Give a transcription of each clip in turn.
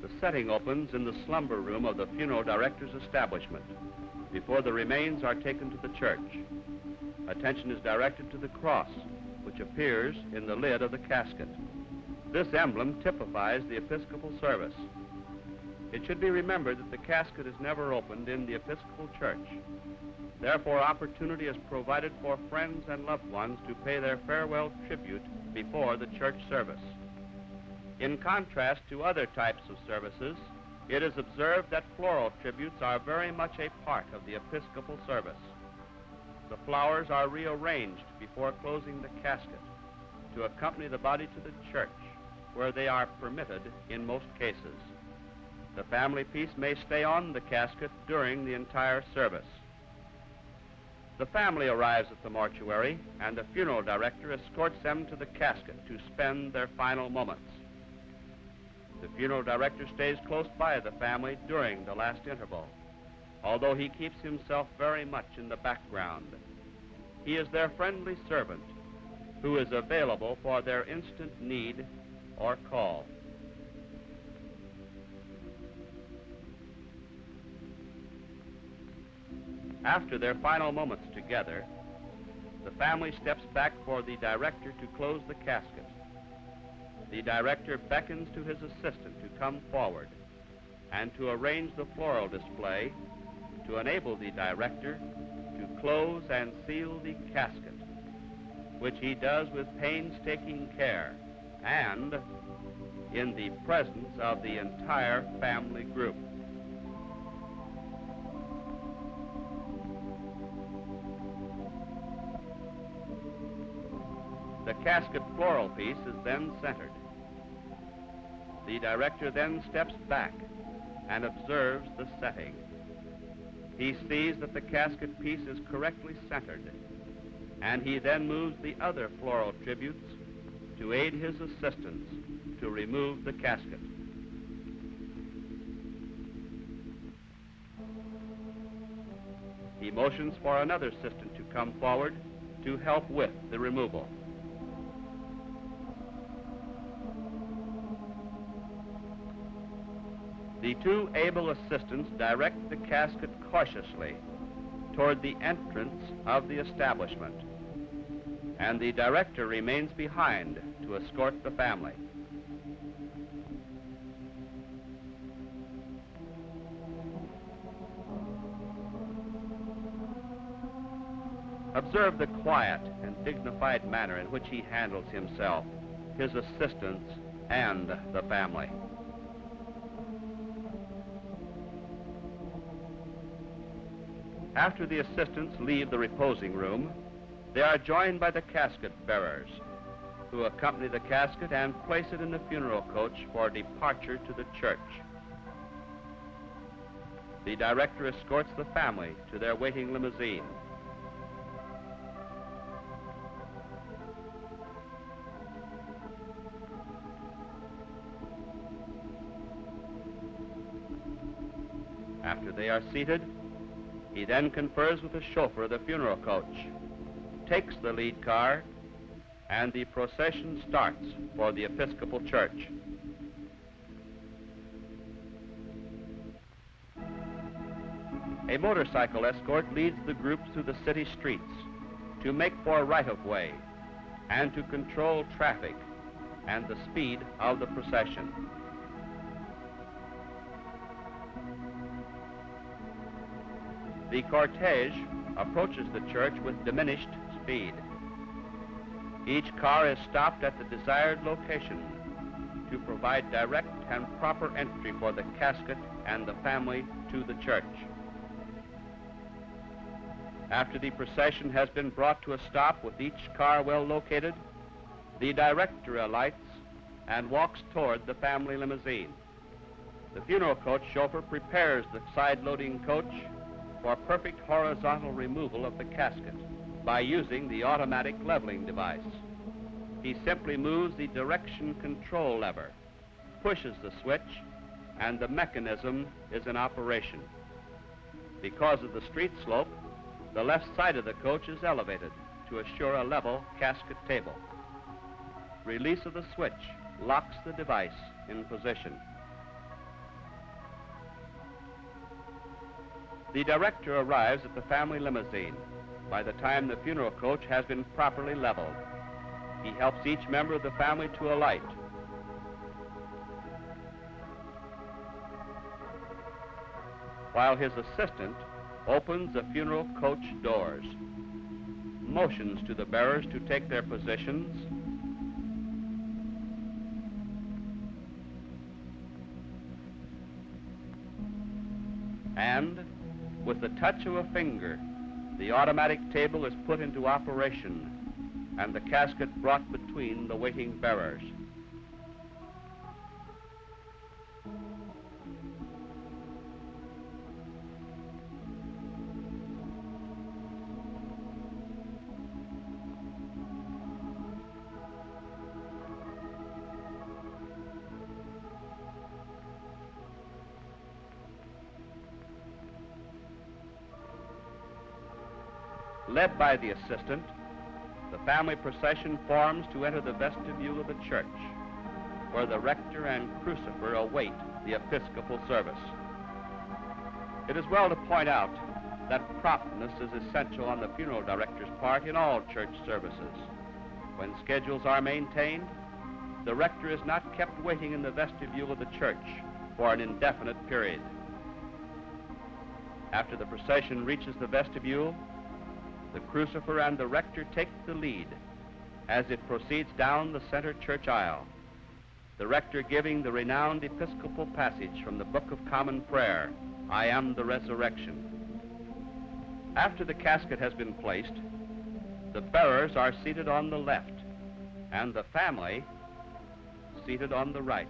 The setting opens in the slumber room of the funeral director's establishment before the remains are taken to the church. Attention is directed to the cross, which appears in the lid of the casket. This emblem typifies the Episcopal service. It should be remembered that the casket is never opened in the Episcopal Church. Therefore, opportunity is provided for friends and loved ones to pay their farewell tribute before the church service. In contrast to other types of services, it is observed that floral tributes are very much a part of the Episcopal service. The flowers are rearranged before closing the casket to accompany the body to the church, where they are permitted in most cases. The family piece may stay on the casket during the entire service. The family arrives at the mortuary, and the funeral director escorts them to the casket to spend their final moments. The funeral director stays close by the family during the last interval, although he keeps himself very much in the background. He is their friendly servant who is available for their instant need or call. After their final moments together, the family steps back for the director to close the casket. The director beckons to his assistant to come forward and to arrange the floral display to enable the director to close and seal the casket, which he does with painstaking care and in the presence of the entire family group. The casket floral piece is then centered. The director then steps back and observes the setting. He sees that the casket piece is correctly centered, and he then moves the other floral tributes to aid his assistants to remove the casket. He motions for another assistant to come forward to help with the removal. The two able assistants direct the casket cautiously toward the entrance of the establishment, and the director remains behind to escort the family. Observe the quiet and dignified manner in which he handles himself, his assistants, and the family. After the assistants leave the reposing room, they are joined by the casket bearers, who accompany the casket and place it in the funeral coach for departure to the church. The director escorts the family to their waiting limousine. After they are seated, he then confers with the chauffeur of the funeral coach, takes the lead car, and the procession starts for the Episcopal Church. A motorcycle escort leads the group through the city streets to make for right-of-way and to control traffic and the speed of the procession. The cortege approaches the church with diminished speed. Each car is stopped at the desired location to provide direct and proper entry for the casket and the family to the church. After the procession has been brought to a stop with each car well located, the director alights and walks toward the family limousine. The funeral coach chauffeur prepares the side-loading coach for perfect horizontal removal of the casket by using the automatic leveling device. He simply moves the direction control lever, pushes the switch, and the mechanism is in operation. Because of the street slope, the left side of the coach is elevated to assure a level casket table. Release of the switch locks the device in position. The director arrives at the family limousine by the time the funeral coach has been properly leveled. He helps each member of the family to alight. While his assistant opens the funeral coach doors, motions to the bearers to take their positions, and with the touch of a finger, the automatic table is put into operation and the casket brought between the waiting bearers. Led by the assistant, the family procession forms to enter the vestibule of the church, where the rector and crucifer await the Episcopal service. It is well to point out that promptness is essential on the funeral director's part in all church services. When schedules are maintained, the rector is not kept waiting in the vestibule of the church for an indefinite period. After the procession reaches the vestibule, the crucifer and the rector take the lead as it proceeds down the center church aisle, the rector giving the renowned Episcopal passage from the Book of Common Prayer, I am the resurrection. After the casket has been placed, the bearers are seated on the left and the family seated on the right.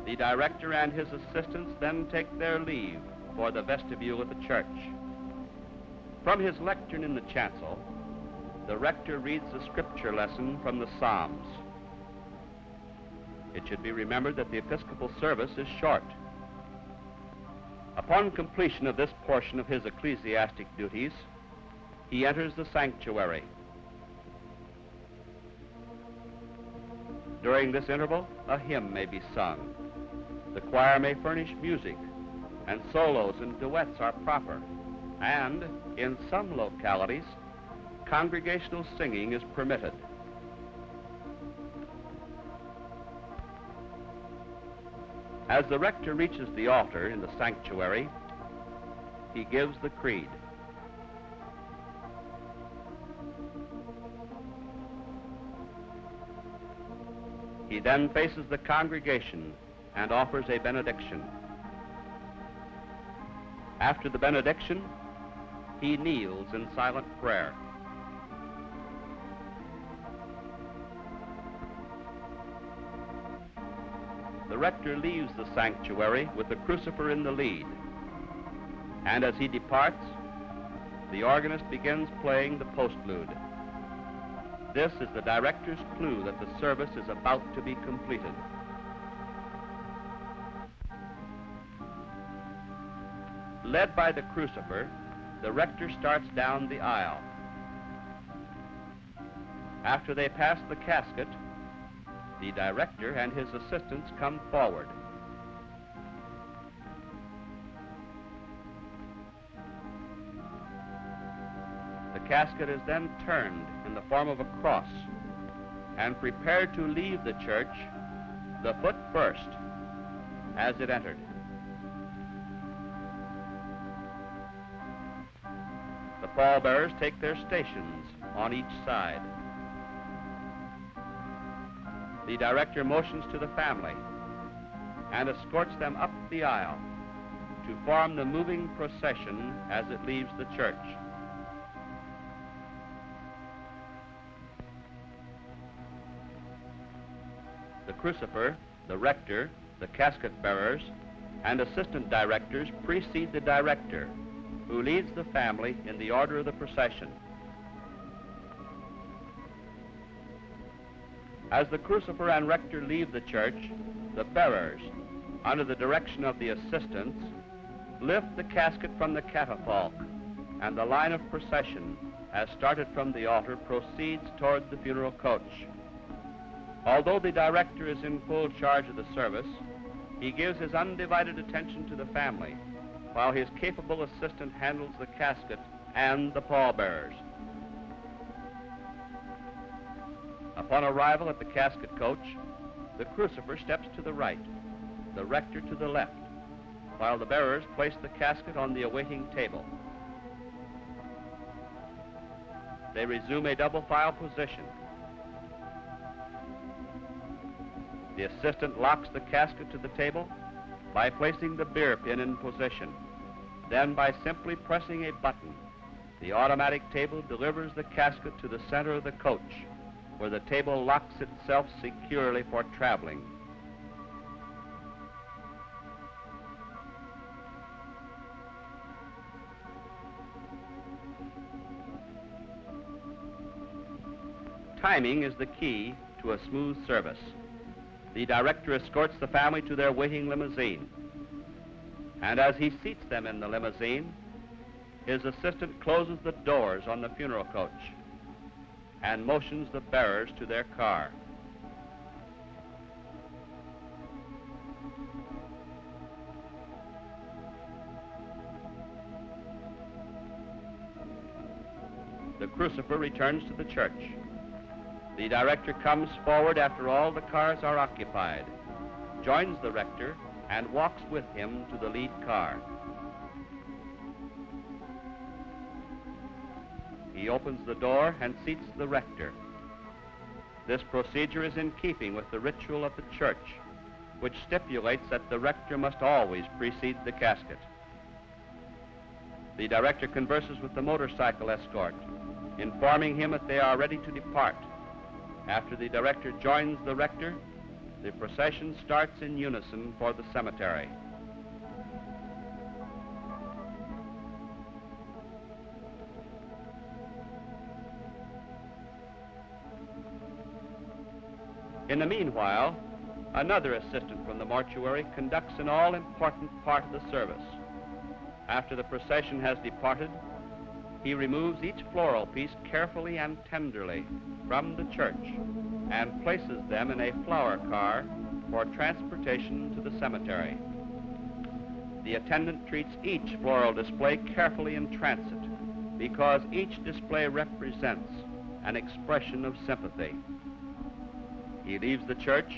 The director and his assistants then take their leave for the vestibule of the church. From his lectern in the chancel, the rector reads the scripture lesson from the Psalms. It should be remembered that the Episcopal service is short. Upon completion of this portion of his ecclesiastic duties, he enters the sanctuary. During this interval, a hymn may be sung. The choir may furnish music, and solos and duets are proper. And, in some localities, congregational singing is permitted. As the rector reaches the altar in the sanctuary, he gives the creed. He then faces the congregation and offers a benediction. After the benediction, he kneels in silent prayer. The rector leaves the sanctuary with the crucifer in the lead. And as he departs, the organist begins playing the postlude. This is the director's clue that the service is about to be completed. Led by the crucifer, the rector starts down the aisle. After they pass the casket, the director and his assistants come forward. The casket is then turned in the form of a cross and prepared to leave the church, the foot first, as it entered. The pallbearers take their stations on each side. The director motions to the family and escorts them up the aisle to form the moving procession as it leaves the church. The crucifer, the rector, the casket bearers, and assistant directors precede the director, who leads the family in the order of the procession. As the crucifer and rector leave the church, the bearers, under the direction of the assistants, lift the casket from the catafalque, and the line of procession, as started from the altar, proceeds toward the funeral coach. Although the director is in full charge of the service, he gives his undivided attention to the family, while his capable assistant handles the casket and the pallbearers. Upon arrival at the casket coach, the crucifer steps to the right, the rector to the left, while the bearers place the casket on the awaiting table. They resume a double file position. The assistant locks the casket to the table by placing the beer pin in position. Then, by simply pressing a button, the automatic table delivers the casket to the center of the coach, where the table locks itself securely for traveling. Timing is the key to a smooth service. The director escorts the family to their waiting limousine. And as he seats them in the limousine, his assistant closes the doors on the funeral coach and motions the bearers to their car. The crucifer returns to the church. The director comes forward after all the cars are occupied, joins the rector, and walks with him to the lead car. He opens the door and seats the rector. This procedure is in keeping with the ritual of the church, which stipulates that the rector must always precede the casket. The director converses with the motorcycle escort, informing him that they are ready to depart. After the director joins the rector, the procession starts in unison for the cemetery. In the meanwhile, another assistant from the mortuary conducts an all-important part of the service. After the procession has departed, he removes each floral piece carefully and tenderly from the church and places them in a flower car for transportation to the cemetery. The attendant treats each floral display carefully in transit because each display represents an expression of sympathy. He leaves the church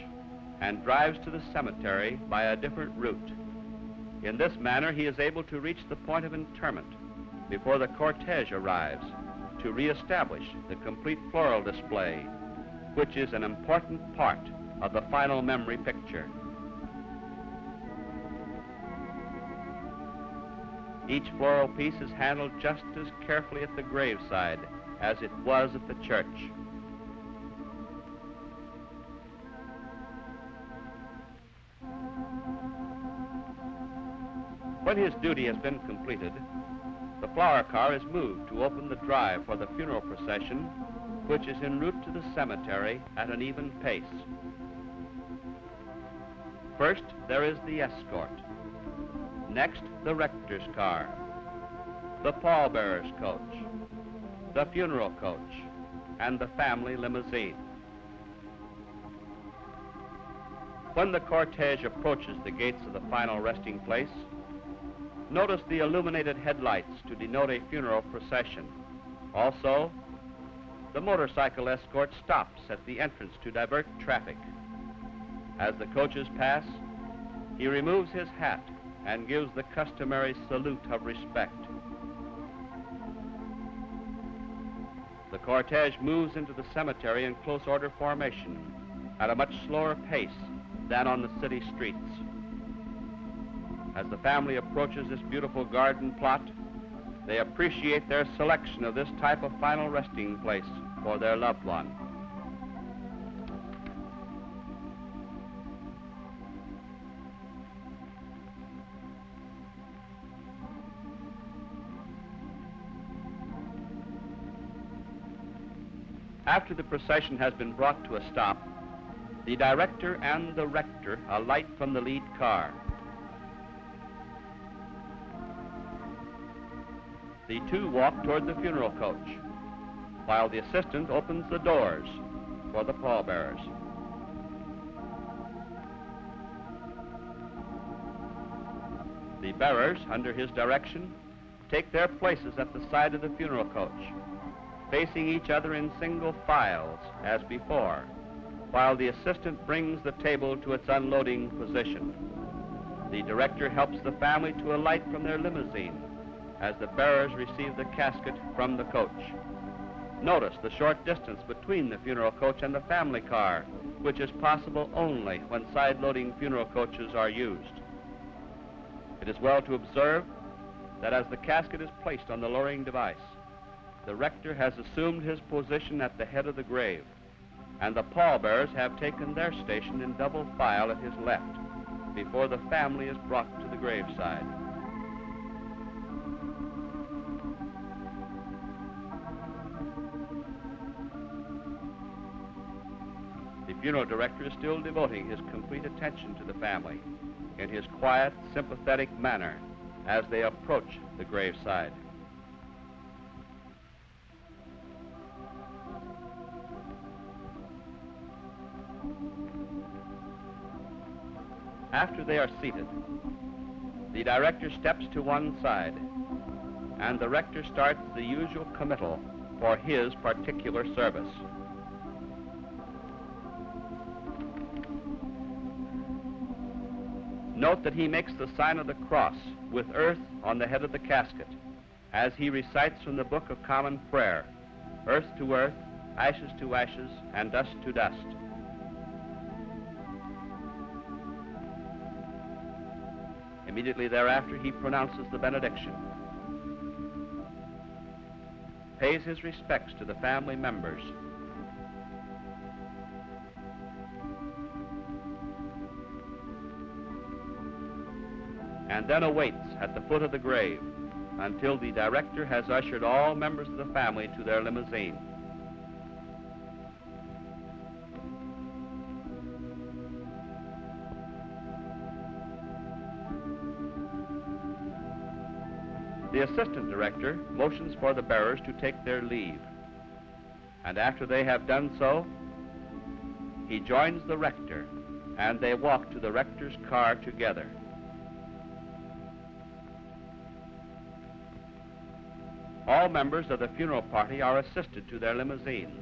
and drives to the cemetery by a different route. In this manner, he is able to reach the point of interment before the cortege arrives to reestablish the complete floral display, which is an important part of the final memory picture. Each floral piece is handled just as carefully at the graveside as it was at the church. When his duty has been completed, the flower car is moved to open the drive for the funeral procession, which is en route to the cemetery at an even pace. First, there is the escort. Next, the rector's car, the pallbearer's coach, the funeral coach, and the family limousine. When the cortege approaches the gates of the final resting place, notice the illuminated headlights to denote a funeral procession. Also, the motorcycle escort stops at the entrance to divert traffic. As the coaches pass, he removes his hat and gives the customary salute of respect. The cortege moves into the cemetery in close order formation at a much slower pace than on the city streets. As the family approaches this beautiful garden plot, they appreciate their selection of this type of final resting place for their loved one. After the procession has been brought to a stop, the director and the rector alight from the lead car. The two walk toward the funeral coach, while the assistant opens the doors for the pallbearers. The bearers, under his direction, take their places at the side of the funeral coach, facing each other in single files as before, while the assistant brings the table to its unloading position. The director helps the family to alight from their limousine as the bearers receive the casket from the coach. Notice the short distance between the funeral coach and the family car, which is possible only when side-loading funeral coaches are used. It is well to observe that as the casket is placed on the lowering device, the rector has assumed his position at the head of the grave, and the pallbearers have taken their station in double file at his left before the family is brought to the graveside. The funeral director is still devoting his complete attention to the family in his quiet, sympathetic manner as they approach the graveside. After they are seated, the director steps to one side, and the rector starts the usual committal for his particular service. Note that he makes the sign of the cross with earth on the head of the casket as he recites from the Book of Common Prayer, earth to earth, ashes to ashes, and dust to dust. Immediately thereafter, he pronounces the benediction, pays his respects to the family members, and then awaits at the foot of the grave until the director has ushered all members of the family to their limousine. The assistant director motions for the bearers to take their leave, and after they have done so, he joins the rector, and they walk to the rector's car together. All members of the funeral party are assisted to their limousines.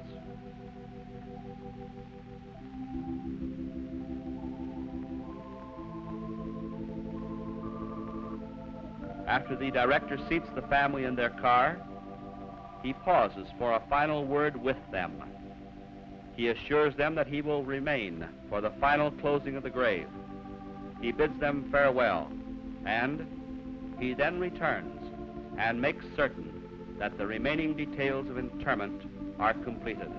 After the director seats the family in their car, he pauses for a final word with them. He assures them that he will remain for the final closing of the grave. He bids them farewell, and he then returns and makes certain that the remaining details of interment are completed.